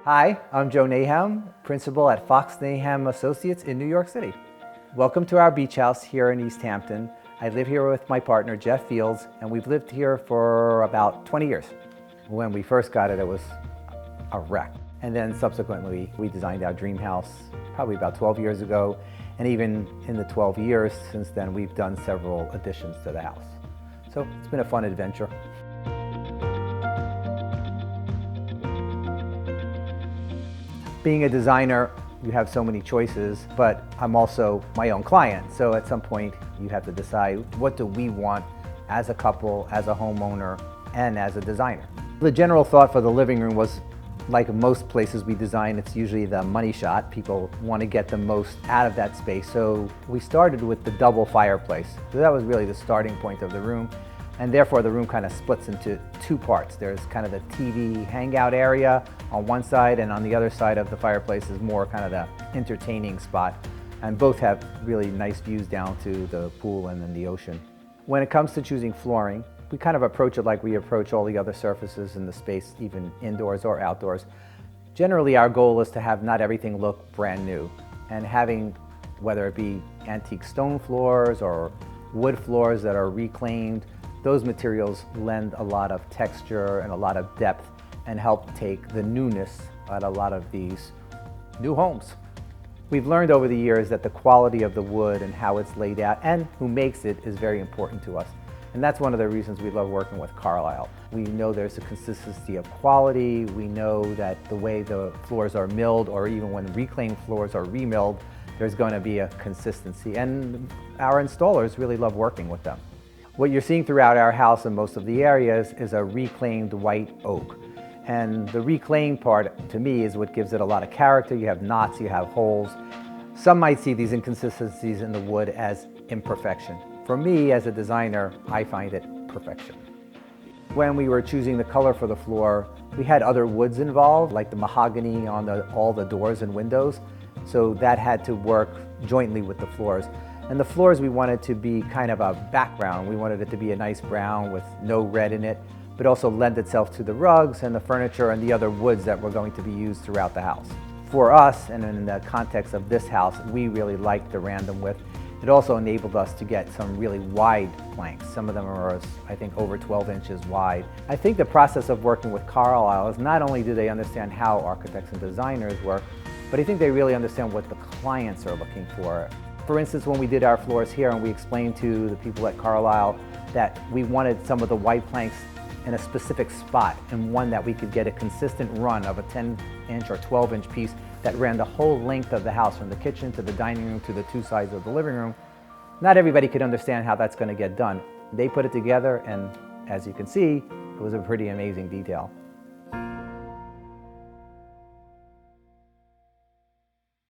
Hi, I'm Joe Nahem, principal at Fox Nahem Associates in New York City. Welcome to our beach house here in East Hampton. I live here with my partner, Jeff Fields, and we've lived here for about 20 years. When we first got it, it was a wreck. And then subsequently, we designed our dream house probably about 12 years ago. And even in the 12 years since then, we've done several additions to the house. So it's been a fun adventure. Being a designer, you have so many choices, but I'm also my own client. So at some point, you have to decide, what do we want as a couple, as a homeowner, and as a designer? The general thought for the living room was, like most places we design, it's usually the money shot. People want to get the most out of that space. So we started with the double fireplace. So that was really the starting point of the room. And therefore the room kind of splits into two parts. There's kind of the TV hangout area on one side, and on the other side of the fireplace is more kind of the entertaining spot. And both have really nice views down to the pool and then the ocean. When it comes to choosing flooring, we kind of approach it like we approach all the other surfaces in the space, even indoors or outdoors. Generally, our goal is to have not everything look brand new, and having, whether it be antique stone floors or wood floors that are reclaimed, those materials lend a lot of texture and a lot of depth and help take the newness at a lot of these new homes. We've learned over the years that the quality of the wood and how it's laid out and who makes it is very important to us. And that's one of the reasons we love working with Carlisle. We know there's a consistency of quality. We know that the way the floors are milled, or even when reclaimed floors are remilled, there's going to be a consistency. And our installers really love working with them. What you're seeing throughout our house in most of the areas is a reclaimed white oak. And the reclaimed part, to me, is what gives it a lot of character. You have knots, you have holes. Some might see these inconsistencies in the wood as imperfection. For me, as a designer, I find it perfection. When we were choosing the color for the floor, we had other woods involved, like the mahogany on all the doors and windows. So that had to work jointly with the floors. And the floors, we wanted to be kind of a background. We wanted it to be a nice brown with no red in it, but also lend itself to the rugs and the furniture and the other woods that were going to be used throughout the house. For us, and in the context of this house, we really liked the random width. It also enabled us to get some really wide planks. Some of them are, I think, over 12 inches wide. I think the process of working with Carlisle is not only do they understand how architects and designers work, but I think they really understand what the clients are looking for. For instance, when we did our floors here and we explained to the people at Carlisle that we wanted some of the white planks in a specific spot, and one that we could get a consistent run of a 10-inch or 12-inch piece that ran the whole length of the house, from the kitchen to the dining room to the two sides of the living room. Not everybody could understand how that's going to get done. They put it together, and as you can see, it was a pretty amazing detail.